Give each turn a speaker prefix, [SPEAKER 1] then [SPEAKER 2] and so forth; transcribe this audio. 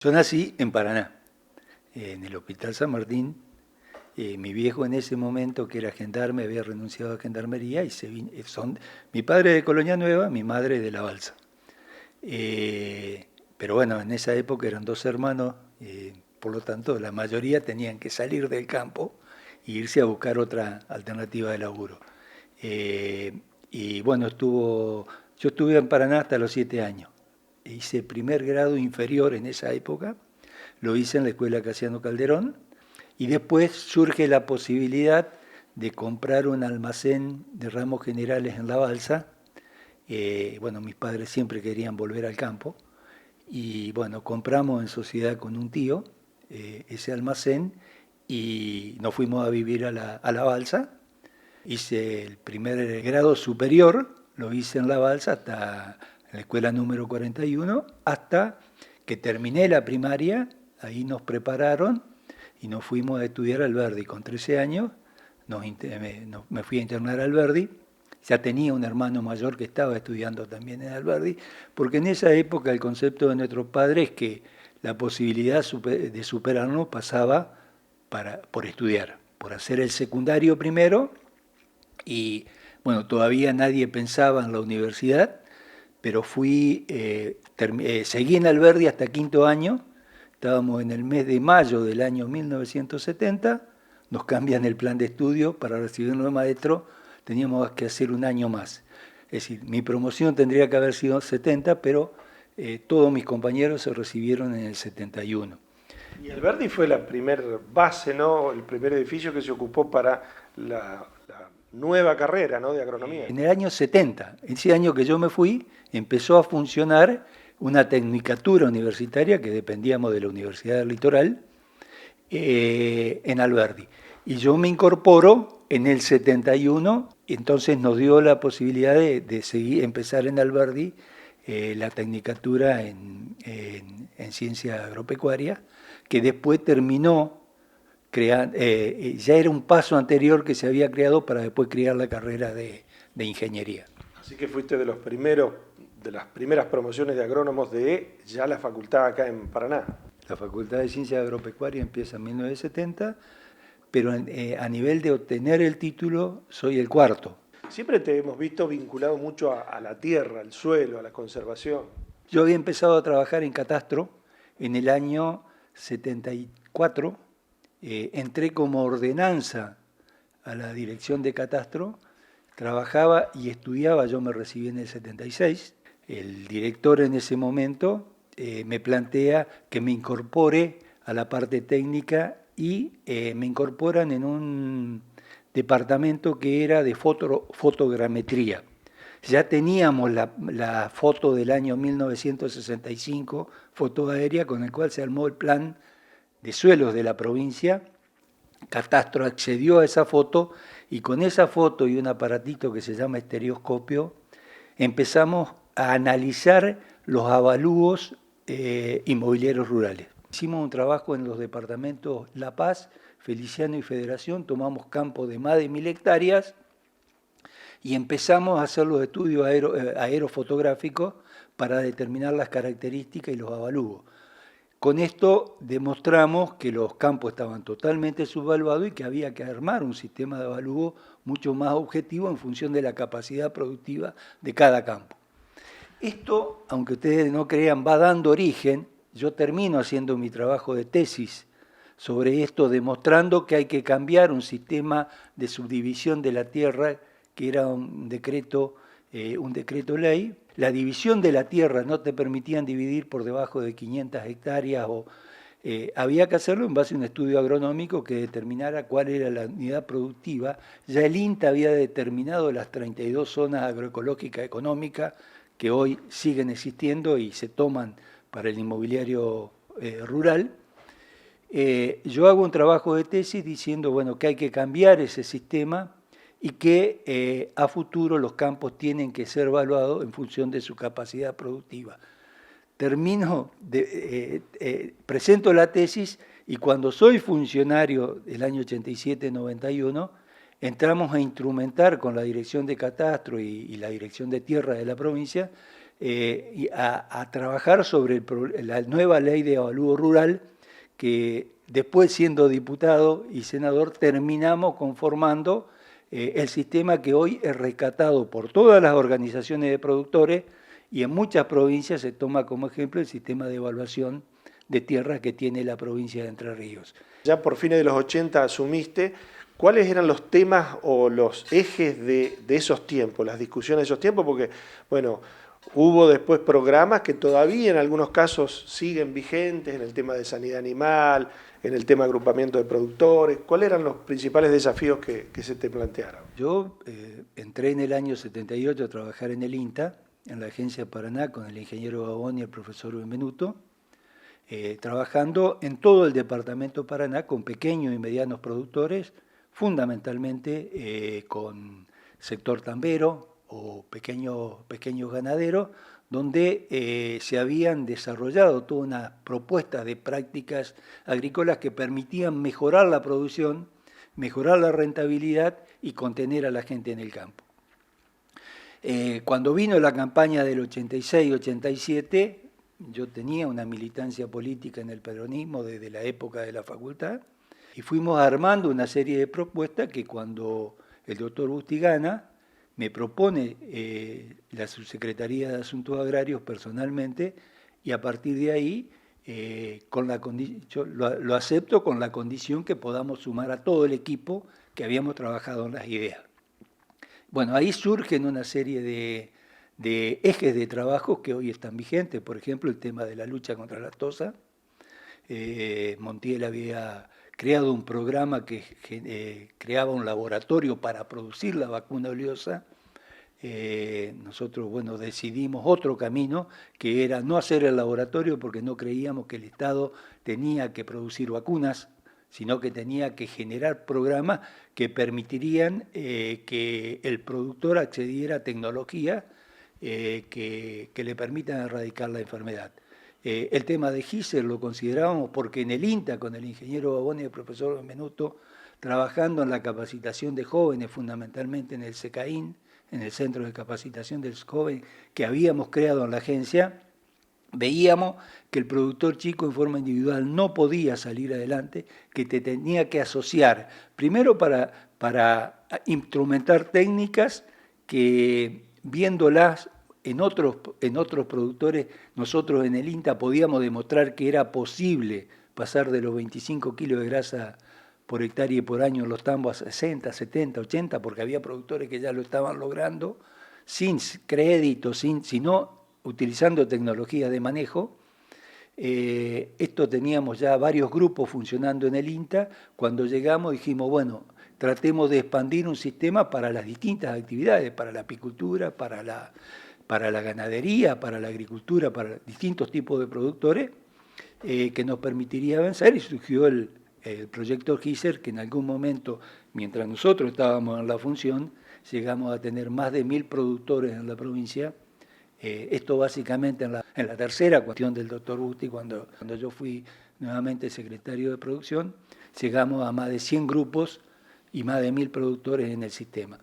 [SPEAKER 1] Yo nací en Paraná, en el Hospital San Martín. Mi viejo en ese momento, que era gendarme, había renunciado a gendarmería y mi padre de Colonia Nueva, mi madre de La Balsa. Pero bueno, en esa época eran dos hermanos, por lo tanto la mayoría tenían que salir del campo e irse a buscar otra alternativa de laburo. Y bueno, yo estuve en Paraná hasta los 7 años. Hice primer grado inferior en esa época, lo hice en la Escuela Casiano Calderón, y después surge la posibilidad de comprar un almacén de ramos generales en La Balsa. Bueno, mis padres siempre querían volver al campo, y bueno, compramos en sociedad con un tío ese almacén y nos fuimos a vivir a la Balsa. Hice el primer grado superior, lo hice en La Balsa hasta la escuela número 41, hasta que terminé la primaria. Ahí nos prepararon y nos fuimos a estudiar al Verdi. Con 13 años me fui a internar al Verdi. Ya tenía un hermano mayor que estaba estudiando también en Alberdi, porque en esa época el concepto de nuestros padres es que la posibilidad de superarnos pasaba por estudiar, por hacer el secundario primero. Y bueno, todavía nadie pensaba en la universidad, pero seguí en Alberdi hasta quinto año. Estábamos en el mes de mayo del año 1970, nos cambian el plan de estudio para recibirnos de maestro, teníamos que hacer un año más. Es decir, mi promoción tendría que haber sido 70, pero todos mis compañeros se recibieron en el 71.
[SPEAKER 2] Y Alberdi fue la primer base, ¿no? El primer edificio que se ocupó para la nueva carrera, ¿no? De agronomía.
[SPEAKER 1] En el año 70, ese año que yo me fui, empezó a funcionar una tecnicatura universitaria que dependíamos de la Universidad del Litoral, en Alberdi. Y yo me incorporo en el 71, entonces nos dio la posibilidad de empezar en Alberdi la tecnicatura en ciencia agropecuaria, que después terminó ya era un paso anterior que se había creado para después crear la carrera de ingeniería.
[SPEAKER 2] Así que fuiste de los primeros, de las primeras promociones de agrónomos de ya la facultad acá en Paraná.
[SPEAKER 1] La Facultad de Ciencia Agropecuaria empieza en 1970, pero a nivel de obtener el título soy el cuarto.
[SPEAKER 2] Siempre te hemos visto vinculado mucho a la tierra, al suelo, a la conservación.
[SPEAKER 1] Yo había empezado a trabajar en catastro en el año 74. Entré como ordenanza a la dirección de catastro, trabajaba y estudiaba, yo me recibí en el 76. El director en ese momento me plantea que me incorpore a la parte técnica y me incorporan en un departamento que era de fotogrametría. Ya teníamos la foto del año 1965, foto aérea, con el cual se armó el plan de suelos de la provincia. Catastro accedió a esa foto y con esa foto y un aparatito que se llama estereoscopio empezamos a analizar los avalúos inmobiliarios rurales. Hicimos un trabajo en los departamentos La Paz, Feliciano y Federación, tomamos campos de más de 1000 hectáreas y empezamos a hacer los estudios aerofotográficos para determinar las características y los avalúos. Con esto demostramos que los campos estaban totalmente subvaluados y que había que armar un sistema de avalúo mucho más objetivo en función de la capacidad productiva de cada campo. Esto, aunque ustedes no crean, va dando origen. Yo termino haciendo mi trabajo de tesis sobre esto, demostrando que hay que cambiar un sistema de subdivisión de la tierra, que era un decreto ley. La división de la tierra no te permitían dividir por debajo de 500 hectáreas, había que hacerlo en base a un estudio agronómico que determinara cuál era la unidad productiva. Ya el INTA había determinado las 32 zonas agroecológicas económicas que hoy siguen existiendo y se toman para el inmobiliario rural. Yo hago un trabajo de tesis diciendo bueno, que hay que cambiar ese sistema y que a futuro los campos tienen que ser evaluados en función de su capacidad productiva. Presento la tesis y cuando soy funcionario del año 87-91, entramos a instrumentar con la Dirección de Catastro y la Dirección de Tierra de la provincia y a trabajar sobre la nueva ley de avalúo rural, que después, siendo diputado y senador, terminamos conformando el sistema que hoy es rescatado por todas las organizaciones de productores, y en muchas provincias se toma como ejemplo el sistema de evaluación de tierras que tiene la provincia de Entre Ríos.
[SPEAKER 2] Ya por fines de los 80 asumiste. ¿Cuáles eran los temas o los ejes de esos tiempos, las discusiones de esos tiempos? Porque, bueno, hubo después programas que todavía en algunos casos siguen vigentes, en el tema de sanidad animal, en el tema de agrupamiento de productores. ¿Cuáles eran los principales desafíos que se te plantearon?
[SPEAKER 1] Yo entré en el año 78 a trabajar en el INTA, en la Agencia Paraná, con el ingeniero Gabón y el profesor Benvenuto, trabajando en todo el departamento Paraná con pequeños y medianos productores, fundamentalmente con sector tambero o pequeños ganaderos, donde se habían desarrollado toda una propuesta de prácticas agrícolas que permitían mejorar la producción, mejorar la rentabilidad y contener a la gente en el campo. Cuando vino la campaña del 86-87, yo tenía una militancia política en el peronismo desde la época de la facultad, y fuimos armando una serie de propuestas que cuando el doctor Bustigana me propone la Subsecretaría de Asuntos Agrarios personalmente, y a partir de ahí yo lo acepto con la condición que podamos sumar a todo el equipo que habíamos trabajado en las ideas. Bueno, ahí surgen una serie de ejes de trabajo que hoy están vigentes. Por ejemplo, el tema de la lucha contra la tosa. Montiel había creado un programa que creaba un laboratorio para producir la vacuna oleosa. Nosotros, bueno, decidimos otro camino, que era no hacer el laboratorio porque no creíamos que el Estado tenía que producir vacunas, sino que tenía que generar programas que permitirían que el productor accediera a tecnología que le permitan erradicar la enfermedad. El tema de GISER lo considerábamos porque en el INTA, con el ingeniero Babón y el profesor Benvenuto, trabajando en la capacitación de jóvenes, fundamentalmente en el CECAIN, en el Centro de Capacitación del Joven que habíamos creado en la agencia, veíamos que el productor chico en forma individual no podía salir adelante, que te tenía que asociar, primero para instrumentar técnicas que, viéndolas en otros productores, nosotros en el INTA podíamos demostrar que era posible pasar de los 25 kilos de grasa por hectárea y por año en los tambos a 60, 70, 80, porque había productores que ya lo estaban logrando, sin crédito, sino utilizando tecnología de manejo. Esto teníamos ya varios grupos funcionando en el INTA. Cuando llegamos dijimos, bueno, tratemos de expandir un sistema para las distintas actividades, para la apicultura, para la ganadería, para la agricultura, para distintos tipos de productores, que nos permitiría avanzar, y surgió el proyecto GISER, que en algún momento, mientras nosotros estábamos en la función, llegamos a tener más de 1000 productores en la provincia. Esto básicamente en la tercera cuestión del doctor Busti, cuando yo fui nuevamente secretario de producción, llegamos a más de 100 grupos y más de 1000 productores en el sistema.